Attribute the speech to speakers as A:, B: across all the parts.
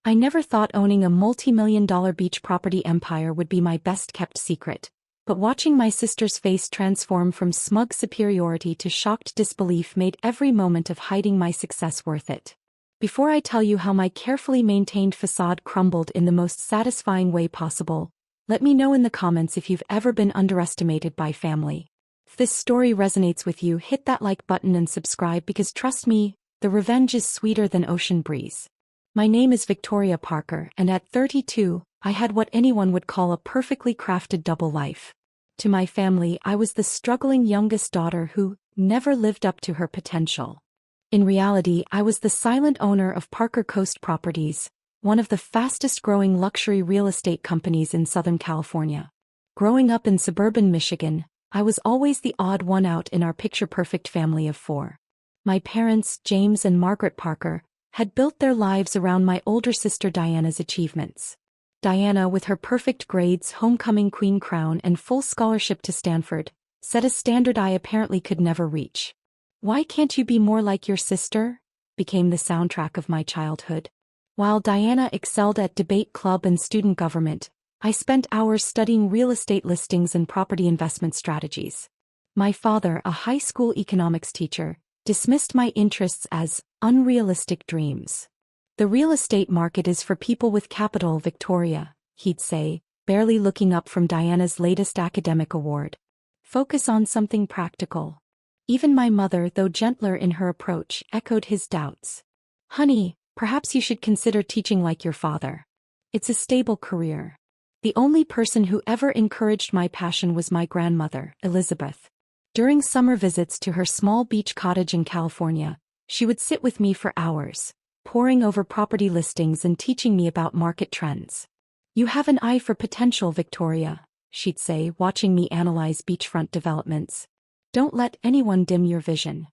A: I never thought owning a multi-million-dollar beach property empire would be my best-kept secret. But watching my sister's face transform from smug superiority to shocked disbelief made every moment of hiding my success worth it. Before I tell you how my carefully maintained facade crumbled in the most satisfying way possible, let me know in the comments if you've ever been underestimated by family. If this story resonates with you, hit that like button and subscribe because trust me, the revenge is sweeter than ocean breeze. My name is Victoria Parker, and at 32, I had what anyone would call a perfectly crafted double life. To my family, I was the struggling youngest daughter who never lived up to her potential. In reality, I was the silent owner of Parker Coast Properties, one of the fastest-growing luxury real estate companies in Southern California. Growing up in suburban Michigan, I was always the odd one out in our picture-perfect family of four. My parents, James and Margaret Parker, had built their lives around my older sister Diana's achievements. Diana, with her perfect grades, homecoming queen crown, and full scholarship to Stanford, set a standard I apparently could never reach. "Why can't you be more like your sister?" became the soundtrack of my childhood. While Diana excelled at debate club and student government, I spent hours studying real estate listings and property investment strategies. My father, a high school economics teacher, dismissed my interests as unrealistic dreams. "The real estate market is for people with capital, Victoria," he'd say, barely looking up from Diana's latest academic award. "Focus on something practical." Even my mother, though gentler in her approach, echoed his doubts. "Honey, perhaps you should consider teaching like your father. It's a stable career." The only person who ever encouraged my passion was my grandmother, Elizabeth. During summer visits to her small beach cottage in California, she would sit with me for hours, poring over property listings and teaching me about market trends. "You have an eye for potential, Victoria," she'd say, watching me analyze beachfront developments. "Don't let anyone dim your vision."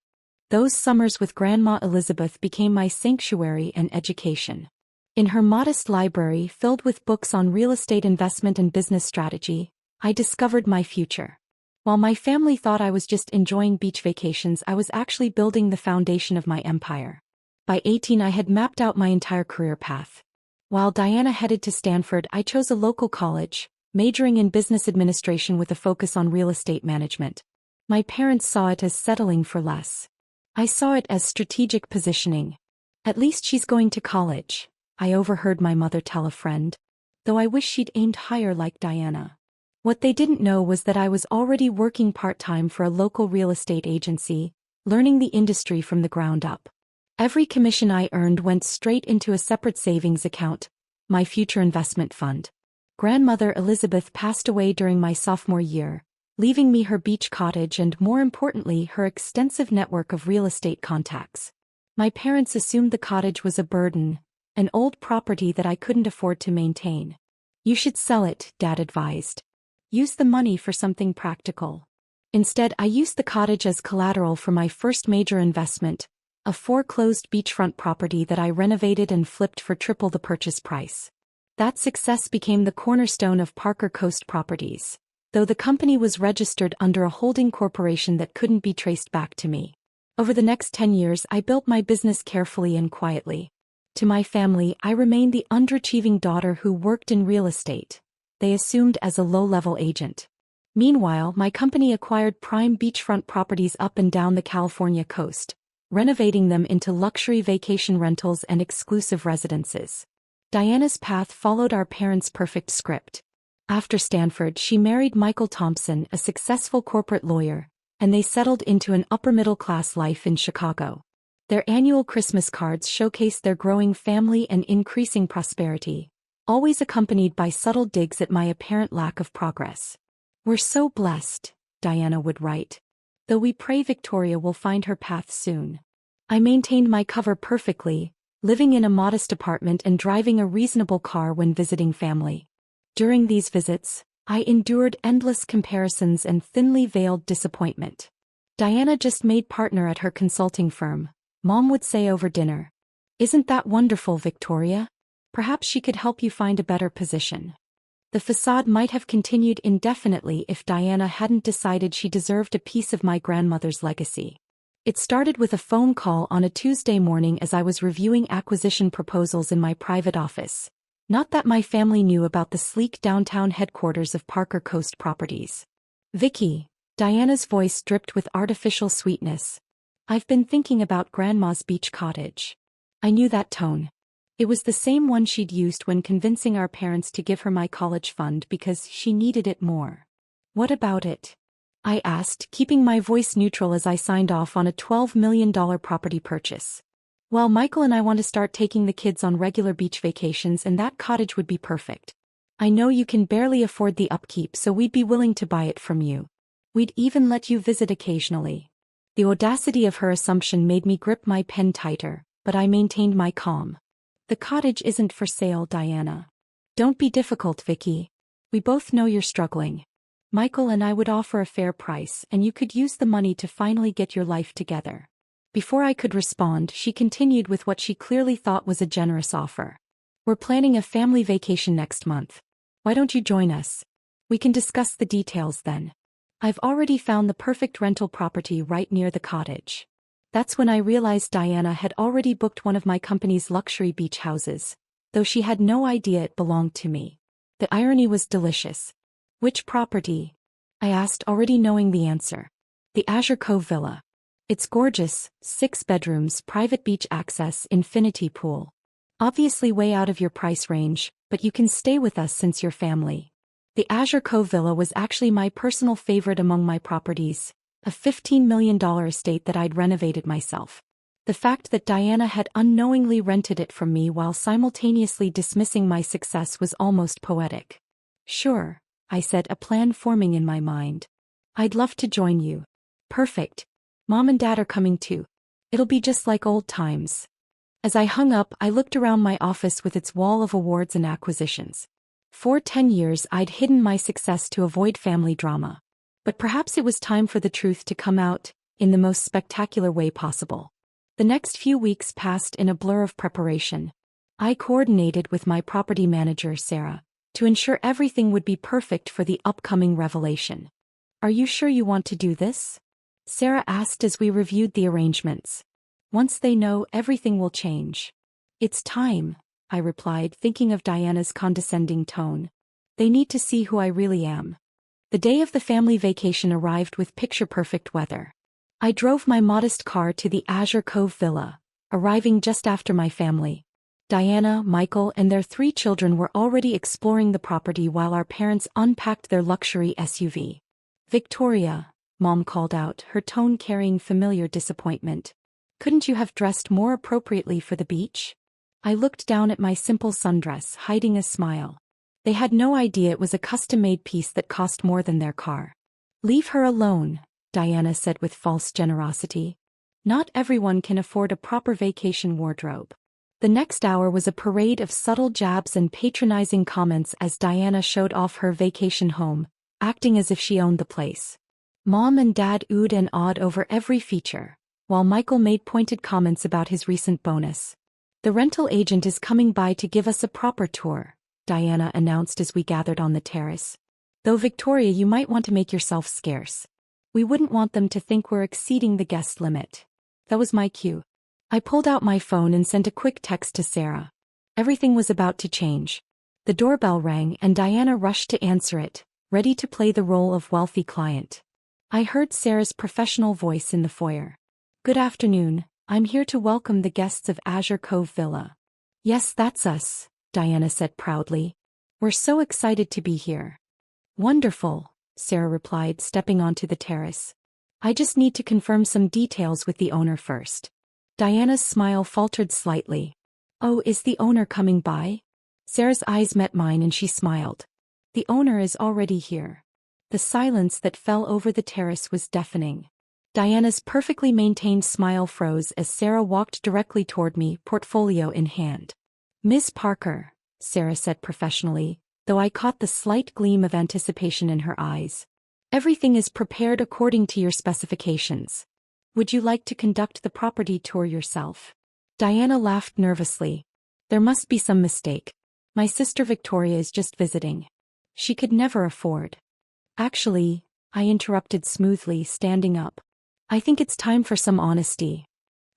A: Those summers with Grandma Elizabeth became my sanctuary and education. In her modest library filled with books on real estate investment and business strategy, I discovered my future. While my family thought I was just enjoying beach vacations, I was actually building the foundation of my empire. By 18, I had mapped out my entire career path. While Diana headed to Stanford, I chose a local college, majoring in business administration with a focus on real estate management. My parents saw it as settling for less. I saw it as strategic positioning. "At least she's going to college," I overheard my mother tell a friend. "Though I wish she'd aimed higher like Diana." What they didn't know was that I was already working part-time for a local real estate agency, learning the industry from the ground up. Every commission I earned went straight into a separate savings account, my future investment fund. Grandmother Elizabeth passed away during my sophomore year, leaving me her beach cottage and, more importantly, her extensive network of real estate contacts. My parents assumed the cottage was a burden, an old property that I couldn't afford to maintain. "You should sell it," Dad advised. "Use the money for something practical." Instead, I used the cottage as collateral for my first major investment, a foreclosed beachfront property that I renovated and flipped for triple the purchase price. That success became the cornerstone of Parker Coast Properties, though the company was registered under a holding corporation that couldn't be traced back to me. Over the next 10 years, I built my business carefully and quietly. To my family, I remained the underachieving daughter who worked in real estate. They assumed as a low-level agent. Meanwhile, my company acquired prime beachfront properties up and down the California coast, renovating them into luxury vacation rentals and exclusive residences. Diana's path followed our parents' perfect script. After Stanford, she married Michael Thompson, a successful corporate lawyer, and they settled into an upper-middle-class life in Chicago. Their annual Christmas cards showcased their growing family and increasing prosperity, always accompanied by subtle digs at my apparent lack of progress. "We're so blessed," Diana would write. "Though we pray Victoria will find her path soon." I maintained my cover perfectly, living in a modest apartment and driving a reasonable car when visiting family. During these visits, I endured endless comparisons and thinly veiled disappointment. "Diana just made partner at her consulting firm," Mom would say over dinner. "Isn't that wonderful, Victoria? Perhaps she could help you find a better position." The facade might have continued indefinitely if Diana hadn't decided she deserved a piece of my grandmother's legacy. It started with a phone call on a Tuesday morning as I was reviewing acquisition proposals in my private office. Not that my family knew about the sleek downtown headquarters of Parker Coast Properties. "Vicky," Diana's voice dripped with artificial sweetness. "I've been thinking about Grandma's beach cottage." I knew that tone. It was the same one she'd used when convincing our parents to give her my college fund because she needed it more. "What about it?" I asked, keeping my voice neutral as I signed off on a $12 million property purchase. "Well, Michael and I want to start taking the kids on regular beach vacations, and that cottage would be perfect. I know you can barely afford the upkeep, so we'd be willing to buy it from you. We'd even let you visit occasionally." The audacity of her assumption made me grip my pen tighter, but I maintained my calm. "The cottage isn't for sale, Diana. Don't be difficult, Vicky. We both know you're struggling. Michael and I would offer a fair price, and you could use the money to finally get your life together." Before I could respond, she continued with what she clearly thought was a generous offer. "We're planning a family vacation next month. Why don't you join us? We can discuss the details then. I've already found the perfect rental property right near the cottage." That's when I realized Diana had already booked one of my company's luxury beach houses, though she had no idea it belonged to me. The irony was delicious. "Which property?" I asked, already knowing the answer. "The Azure Cove Villa. It's gorgeous, 6 bedrooms, private beach access, infinity pool. Obviously way out of your price range, but you can stay with us since you're family." The Azure Cove Villa was actually my personal favorite among my properties, a $15 million estate that I'd renovated myself. The fact that Diana had unknowingly rented it from me while simultaneously dismissing my success was almost poetic. "Sure," I said, a plan forming in my mind. "I'd love to join you." "Perfect. Mom and Dad are coming too. It'll be just like old times." As I hung up, I looked around my office with its wall of awards and acquisitions. For 10 years I'd hidden my success to avoid family drama. But perhaps it was time for the truth to come out, in the most spectacular way possible. The next few weeks passed in a blur of preparation. I coordinated with my property manager, Sarah, to ensure everything would be perfect for the upcoming revelation. "Are you sure you want to do this?" Sarah asked as we reviewed the arrangements. "Once they know, everything will change." "It's time," I replied, thinking of Diana's condescending tone. "They need to see who I really am." The day of the family vacation arrived with picture-perfect weather. I drove my modest car to the Azure Cove Villa, arriving just after my family. Diana, Michael, and their 3 children were already exploring the property while our parents unpacked their luxury SUV. "Victoria," Mom called out, her tone carrying familiar disappointment. "Couldn't you have dressed more appropriately for the beach?" I looked down at my simple sundress, hiding a smile. They had no idea it was a custom-made piece that cost more than their car. "Leave her alone," Diana said with false generosity. "Not everyone can afford a proper vacation wardrobe." The next hour was a parade of subtle jabs and patronizing comments as Diana showed off her vacation home, acting as if she owned the place. Mom and Dad oohed and awed over every feature, while Michael made pointed comments about his recent bonus. "The rental agent is coming by to give us a proper tour," Diana announced as we gathered on the terrace. "Though Victoria, you might want to make yourself scarce. We wouldn't want them to think we're exceeding the guest limit." That was my cue. I pulled out my phone and sent a quick text to Sarah. Everything was about to change. The doorbell rang and Diana rushed to answer it, ready to play the role of wealthy client. I heard Sarah's professional voice in the foyer. "Good afternoon, I'm here to welcome the guests of Azure Cove Villa." "Yes, that's us," Diana said proudly. "We're so excited to be here." "Wonderful," Sarah replied, stepping onto the terrace. "I just need to confirm some details with the owner first." Diana's smile faltered slightly. "Oh, is the owner coming by?" Sarah's eyes met mine and she smiled. "The owner is already here." The silence that fell over the terrace was deafening. Diana's perfectly maintained smile froze as Sarah walked directly toward me, portfolio in hand. "Miss Parker," Sarah said professionally, though I caught the slight gleam of anticipation in her eyes. "Everything is prepared according to your specifications. Would you like to conduct the property tour yourself?" Diana laughed nervously. "There must be some mistake. My sister Victoria is just visiting. She could never afford." "Actually," I interrupted smoothly, standing up. I think it's time for some honesty.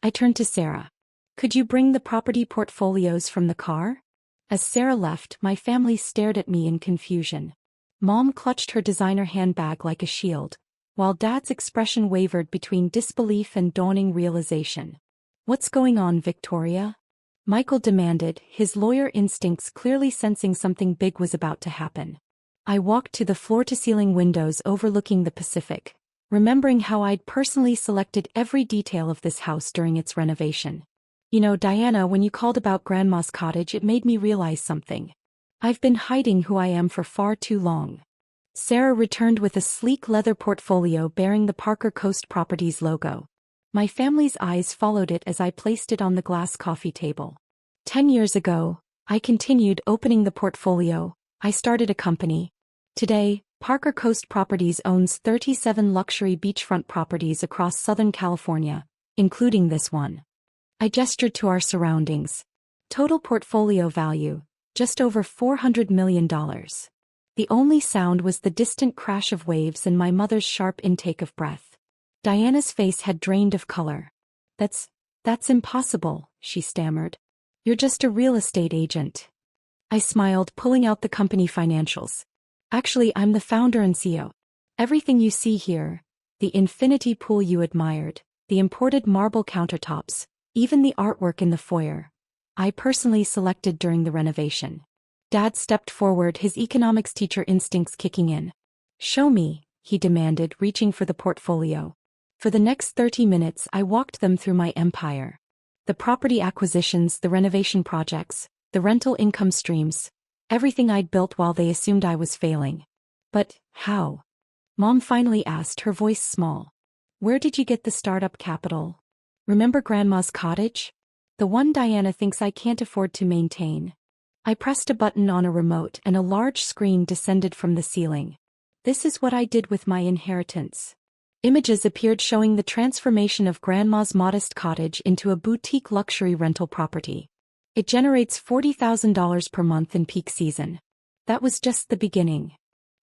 A: I turned to Sarah. Could you bring the property portfolios from the car? As Sarah left, my family stared at me in confusion. Mom clutched her designer handbag like a shield, while Dad's expression wavered between disbelief and dawning realization. What's going on, Victoria? Michael demanded, his lawyer instincts clearly sensing something big was about to happen. I walked to the floor-to-ceiling windows overlooking the Pacific, remembering how I'd personally selected every detail of this house during its renovation. You know, Diana, when you called about Grandma's cottage, it made me realize something. I've been hiding who I am for far too long. Sarah returned with a sleek leather portfolio bearing the Parker Coast Properties logo. My family's eyes followed it as I placed it on the glass coffee table. 10 years ago, I continued opening the portfolio. I started a company. Today, Parker Coast Properties owns 37 luxury beachfront properties across Southern California, including this one. I gestured to our surroundings. Total portfolio value, just over $400 million. The only sound was the distant crash of waves and my mother's sharp intake of breath. Diana's face had drained of color. That's impossible, she stammered. You're just a real estate agent. I smiled, pulling out the company financials. Actually, I'm the founder and CEO. Everything you see here, the infinity pool you admired, the imported marble countertops, even the artwork in the foyer, I personally selected during the renovation. Dad stepped forward, his economics teacher instincts kicking in. Show me, he demanded, reaching for the portfolio. For the next 30 minutes I walked them through my empire. The property acquisitions, the renovation projects, the rental income streams, everything I'd built while they assumed I was failing. But how? Mom finally asked, her voice small. Where did you get the startup capital? Remember Grandma's cottage? The one Diana thinks I can't afford to maintain. I pressed a button on a remote and a large screen descended from the ceiling. This is what I did with my inheritance. Images appeared showing the transformation of Grandma's modest cottage into a boutique luxury rental property. It generates $40,000 per month in peak season. That was just the beginning.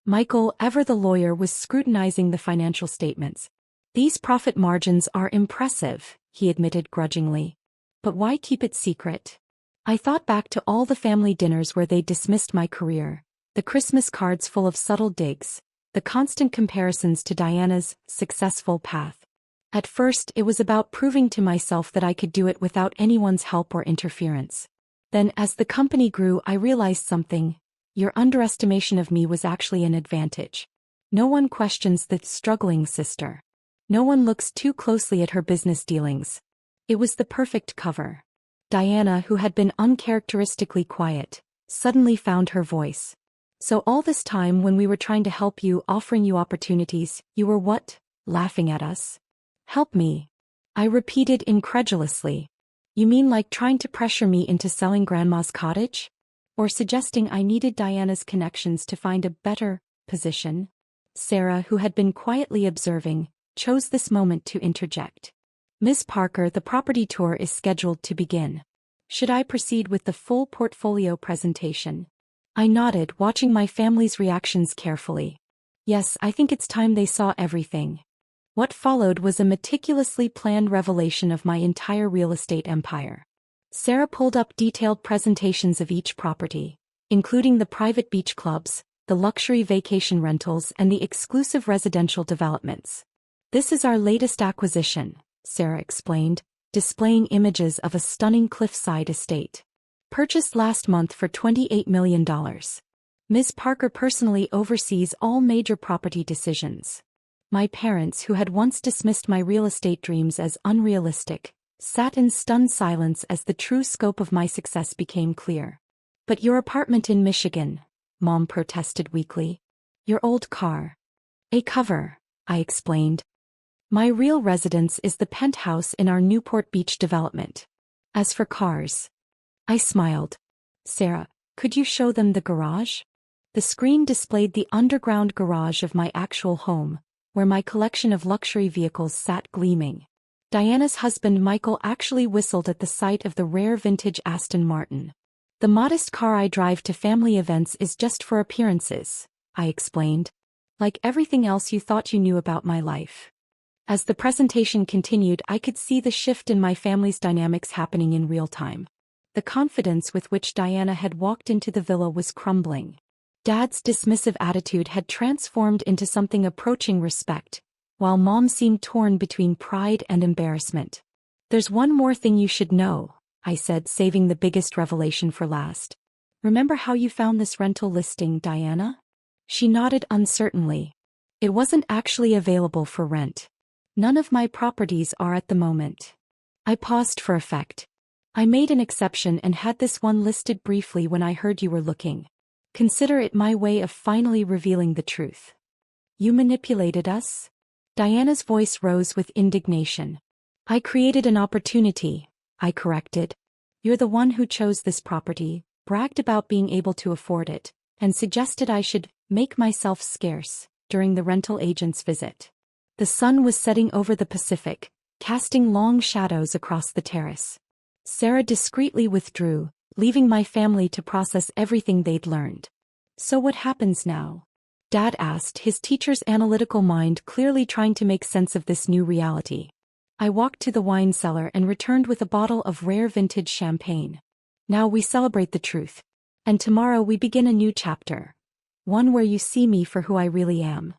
A: Michael, ever the lawyer, was scrutinizing the financial statements. These profit margins are impressive, he admitted grudgingly. But why keep it secret? I thought back to all the family dinners where they dismissed my career, the Christmas cards full of subtle digs, the constant comparisons to Diana's successful path. At first, it was about proving to myself that I could do it without anyone's help or interference. Then, as the company grew, I realized something. Your underestimation of me was actually an advantage. No one questions the struggling sister. No one looks too closely at her business dealings. It was the perfect cover. Diana, who had been uncharacteristically quiet, suddenly found her voice. So all this time when we were trying to help you, offering you opportunities, you were what? Laughing at us? Help me. I repeated incredulously. You mean like trying to pressure me into selling Grandma's cottage? Or suggesting I needed Diana's connections to find a better position? Sarah, who had been quietly observing, chose this moment to interject. Ms. Parker, the property tour is scheduled to begin. Should I proceed with the full portfolio presentation? I nodded, watching my family's reactions carefully. Yes, I think it's time they saw everything. What followed was a meticulously planned revelation of my entire real estate empire. Sarah pulled up detailed presentations of each property, including the private beach clubs, the luxury vacation rentals, and the exclusive residential developments. This is our latest acquisition, Sarah explained, displaying images of a stunning cliffside estate. Purchased last month for $28 million. Ms. Parker personally oversees all major property decisions. My parents, who had once dismissed my real estate dreams as unrealistic, sat in stunned silence as the true scope of my success became clear. But your apartment in Michigan, Mom protested weakly. Your old car. A cover, I explained. My real residence is the penthouse in our Newport Beach development. As for cars, I smiled. Sarah, could you show them the garage? The screen displayed the underground garage of my actual home, where my collection of luxury vehicles sat gleaming. Diana's husband Michael actually whistled at the sight of the rare vintage Aston Martin. The modest car I drive to family events is just for appearances, I explained. Like everything else you thought you knew about my life. As the presentation continued, I could see the shift in my family's dynamics happening in real time. The confidence with which Diana had walked into the villa was crumbling. Dad's dismissive attitude had transformed into something approaching respect, while Mom seemed torn between pride and embarrassment. "There's one more thing you should know," I said, saving the biggest revelation for last. "Remember how you found this rental listing, Diana?" She nodded uncertainly. "It wasn't actually available for rent. None of my properties are at the moment." I paused for effect. "I made an exception and had this one listed briefly when I heard you were looking. Consider it my way of finally revealing the truth." "You manipulated us?" Diana's voice rose with indignation. "I created an opportunity," I corrected. "You're the one who chose this property, bragged about being able to afford it, and suggested I should make myself scarce during the rental agent's visit." The sun was setting over the Pacific, casting long shadows across the terrace. Sarah discreetly withdrew, leaving my family to process everything they'd learned. "So what happens now?" Dad asked, his teacher's analytical mind clearly trying to make sense of this new reality. I walked to the wine cellar and returned with a bottle of rare vintage champagne. "Now we celebrate the truth. And tomorrow we begin a new chapter. One where you see me for who I really am."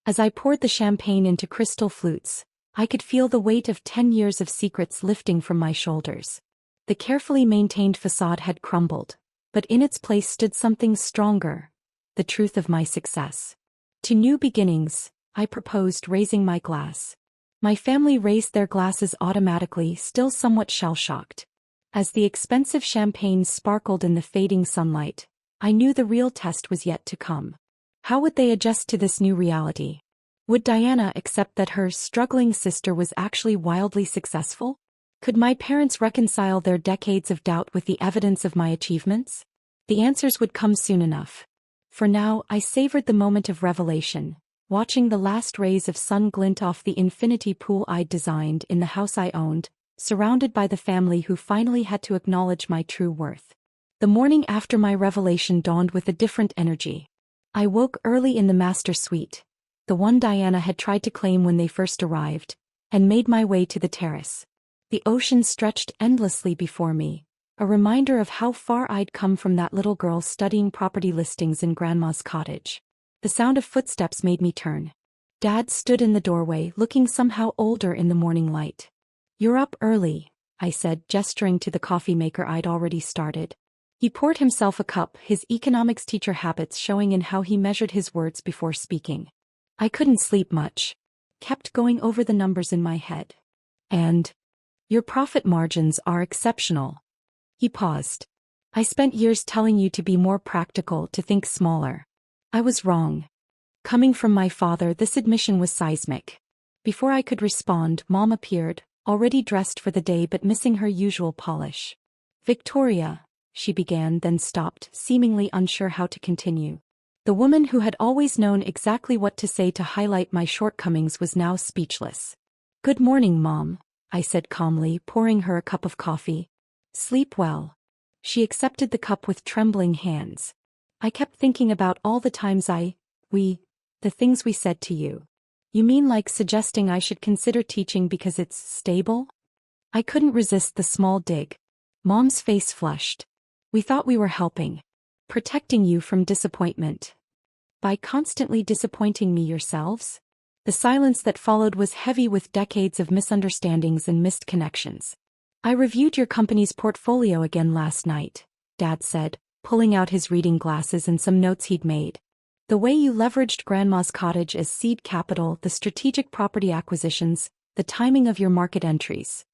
A: As I poured the champagne into crystal flutes, I could feel the weight of 10 years of secrets lifting from my shoulders. The carefully maintained facade had crumbled, but in its place stood something stronger: the truth of my success. "To new beginnings," I proposed, raising my glass. My family raised their glasses automatically, still somewhat shell-shocked. As the expensive champagne sparkled in the fading sunlight, I knew the real test was yet to come. How would they adjust to this new reality? Would Diana accept that her struggling sister was actually wildly successful? Could my parents reconcile their decades of doubt with the evidence of my achievements? The answers would come soon enough. For now, I savored the moment of revelation, watching the last rays of sun glint off the infinity pool I'd designed in the house I owned, surrounded by the family who finally had to acknowledge my true worth. The morning after my revelation dawned with a different energy. I woke early in the master suite, the one Diana had tried to claim when they first arrived, and made my way to the terrace. The ocean stretched endlessly before me, a reminder of how far I'd come from that little girl studying property listings in Grandma's cottage. The sound of footsteps made me turn. Dad stood in the doorway, looking somehow older in the morning light. "You're up early," I said, gesturing to the coffee maker I'd already started. He poured himself a cup, his economics teacher habits showing in how he measured his words before speaking. "I couldn't sleep much. Kept going over the numbers in my head. And your profit margins are exceptional." He paused. "I spent years telling you to be more practical, to think smaller. I was wrong." Coming from my father, this admission was seismic. Before I could respond, Mom appeared, already dressed for the day but missing her usual polish. "Victoria," she began, then stopped, seemingly unsure how to continue. The woman who had always known exactly what to say to highlight my shortcomings was now speechless. "Good morning, Mom," I said calmly, pouring her a cup of coffee. "Sleep well." She accepted the cup with trembling hands. "I kept thinking about all the times the things we said to you." "You mean like suggesting I should consider teaching because it's stable?" I couldn't resist the small dig. Mom's face flushed. "We thought we were helping. Protecting you from disappointment. By constantly disappointing me yourselves?" The silence that followed was heavy with decades of misunderstandings and missed connections. "I reviewed your company's portfolio again last night," Dad said, pulling out his reading glasses and some notes he'd made. "The way you leveraged Grandma's cottage as seed capital, the strategic property acquisitions, the timing of your market entries."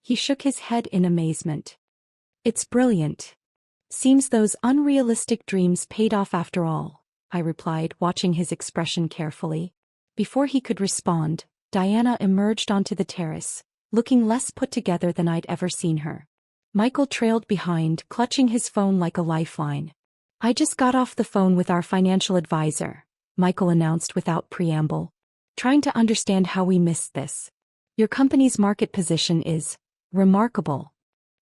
A: He shook his head in amazement. "It's brilliant. Seems those unrealistic dreams paid off after all," I replied, watching his expression carefully. Before he could respond, Diana emerged onto the terrace, looking less put together than I'd ever seen her. Michael trailed behind, clutching his phone like a lifeline. "I just got off the phone with our financial advisor," Michael announced without preamble. "Trying to understand how we missed this. Your company's market position is remarkable."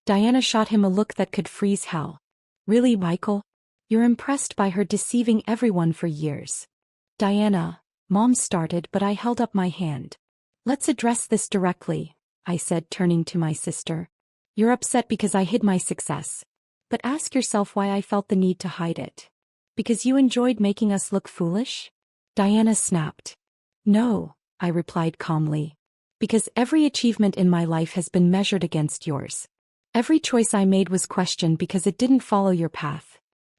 A: Diana shot him a look that could freeze hell. "Really, Michael? You're impressed by her deceiving everyone for years?" "Diana," Mom started, but I held up my hand. Let's address this directly, I said, turning to my sister. You're upset because I hid my success. But ask yourself why I felt the need to hide it. Because you enjoyed making us look foolish? Diana snapped. No, I replied calmly. Because every achievement in my life has been measured against yours. Every choice I made was questioned because it didn't follow your path.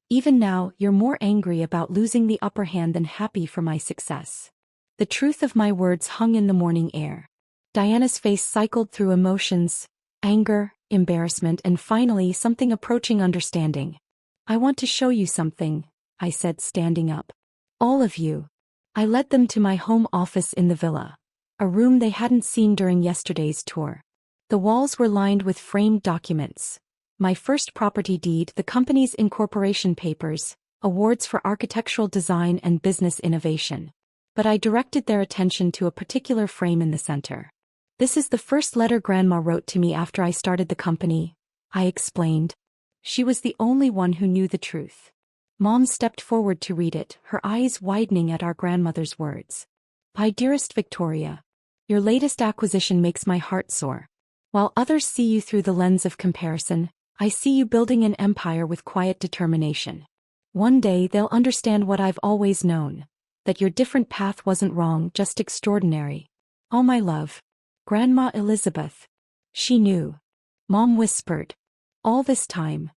A: Even now, you're more angry about losing the upper hand than happy for my success. The truth of my words hung in the morning air. Diana's face cycled through emotions, anger, embarrassment, and finally something approaching understanding. I want to show you something, I said, standing up. All of you. I led them to my home office in the villa, a room they hadn't seen during yesterday's tour. The walls were lined with framed documents. My first property deed, the company's incorporation papers, awards for architectural design and business innovation. But I directed their attention to a particular frame in the center. This is the first letter Grandma wrote to me after I started the company, I explained. She was the only one who knew the truth. Mom stepped forward to read it, her eyes widening at our grandmother's words. My dearest Victoria, your latest acquisition makes my heart soar. While others see you through the lens of comparison, I see you building an empire with quiet determination. One day they'll understand what I've always known, that your different path wasn't wrong, just extraordinary. Oh my love. Grandma Elizabeth. She knew. Mom whispered. All this time.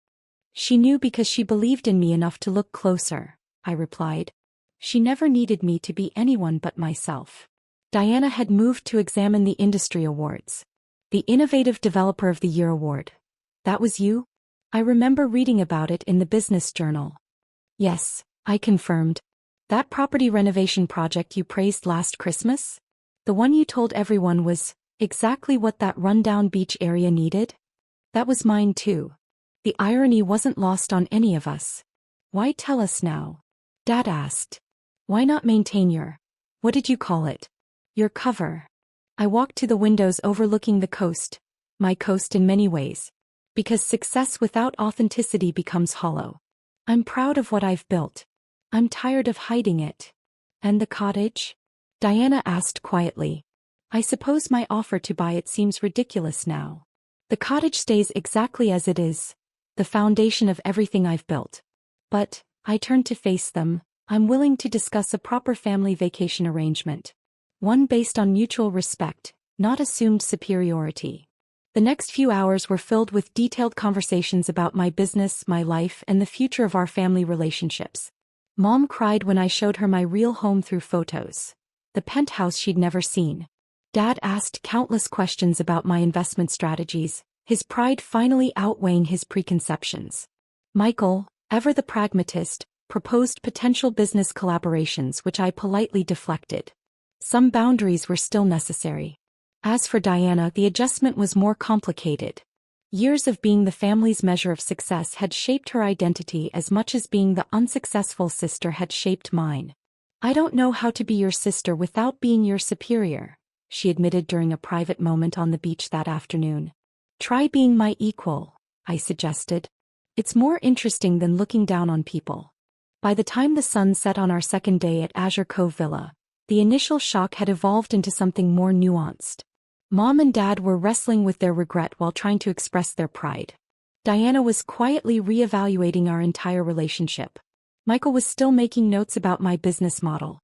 A: She knew because she believed in me enough to look closer, I replied. She never needed me to be anyone but myself. Diana had moved to examine the industry awards. The Innovative Developer of the Year award. That was you? I remember reading about it in the business journal. Yes, I confirmed. That property renovation project you praised last Christmas? The one you told everyone was exactly what that rundown beach area needed? That was mine too. The irony wasn't lost on any of us. Why tell us now? Dad asked. Why not maintain what did you call it? Your cover. I walked to the windows overlooking the coast, my coast in many ways. Because success without authenticity becomes hollow. I'm proud of what I've built. I'm tired of hiding it. And the cottage? Diana asked quietly. I suppose my offer to buy it seems ridiculous now. The cottage stays exactly as it is, the foundation of everything I've built. But, I turned to face them, I'm willing to discuss a proper family vacation arrangement. One based on mutual respect, not assumed superiority. The next few hours were filled with detailed conversations about my business, my life, and the future of our family relationships. Mom cried when I showed her my real home through photos. The penthouse she'd never seen. Dad asked countless questions about my investment strategies, his pride finally outweighing his preconceptions. Michael, ever the pragmatist, proposed potential business collaborations which I politely deflected. Some boundaries were still necessary. As for Diana, the adjustment was more complicated. Years of being the family's measure of success had shaped her identity as much as being the unsuccessful sister had shaped mine. I don't know how to be your sister without being your superior, she admitted during a private moment on the beach that afternoon. Try being my equal, I suggested. It's more interesting than looking down on people. By the time the sun set on our second day at Azure Cove Villa, the initial shock had evolved into something more nuanced. Mom and Dad were wrestling with their regret while trying to express their pride. Diana was quietly reevaluating our entire relationship. Michael was still making notes about my business model.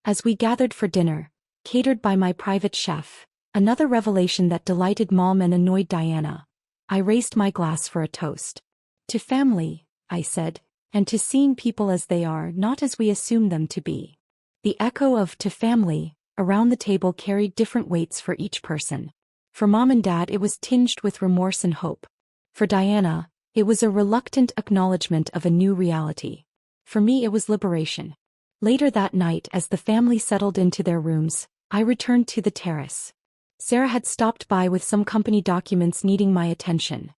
A: As we gathered for dinner, catered by my private chef, another revelation that delighted Mom and annoyed Diana, I raised my glass for a toast. To family, I said, and to seeing people as they are, not as we assume them to be. The echo of "to family" around the table carried different weights for each person. For Mom and Dad it was tinged with remorse and hope. For Diana, it was a reluctant acknowledgement of a new reality. For me it was liberation. Later that night, as the family settled into their rooms, I returned to the terrace. Sarah had stopped by with some company documents needing my attention.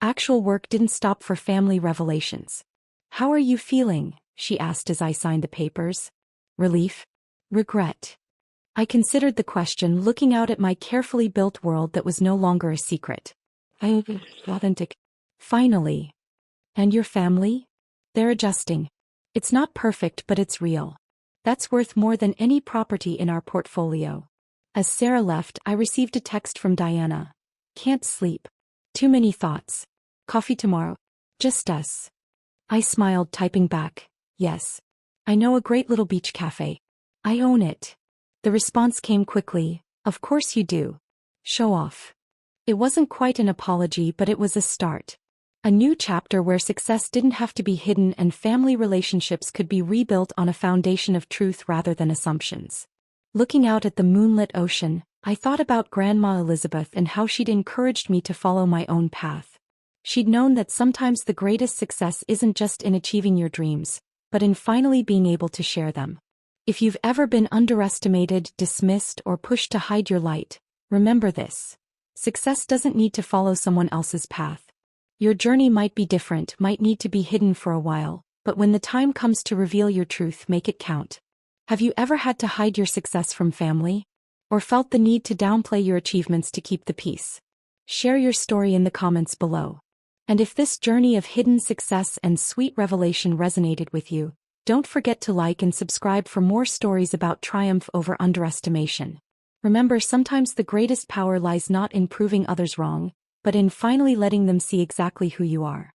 A: Actual work didn't stop for family revelations. How are you feeling? She asked as I signed the papers. Relief? Regret? I considered the question, looking out at my carefully built world that was no longer a secret. Authentic. Finally. And your family? They're adjusting. It's not perfect, but it's real. That's worth more than any property in our portfolio. As Sarah left, I received a text from Diana. Can't sleep. Too many thoughts. Coffee tomorrow? Just us. I smiled, typing back, yes. I know a great little beach cafe. I own it. The response came quickly, of course you do. Show off. It wasn't quite an apology, but it was a start. A new chapter where success didn't have to be hidden and family relationships could be rebuilt on a foundation of truth rather than assumptions. Looking out at the moonlit ocean, I thought about Grandma Elizabeth and how she'd encouraged me to follow my own path. She'd known that sometimes the greatest success isn't just in achieving your dreams, but in finally being able to share them. If you've ever been underestimated, dismissed, or pushed to hide your light, remember this. Success doesn't need to follow someone else's path. Your journey might be different, might need to be hidden for a while, but when the time comes to reveal your truth, make it count. Have you ever had to hide your success from family? Or felt the need to downplay your achievements to keep the peace? Share your story in the comments below. And if this journey of hidden success and sweet revelation resonated with you, don't forget to like and subscribe for more stories about triumph over underestimation. Remember, sometimes the greatest power lies not in proving others wrong, but in finally letting them see exactly who you are.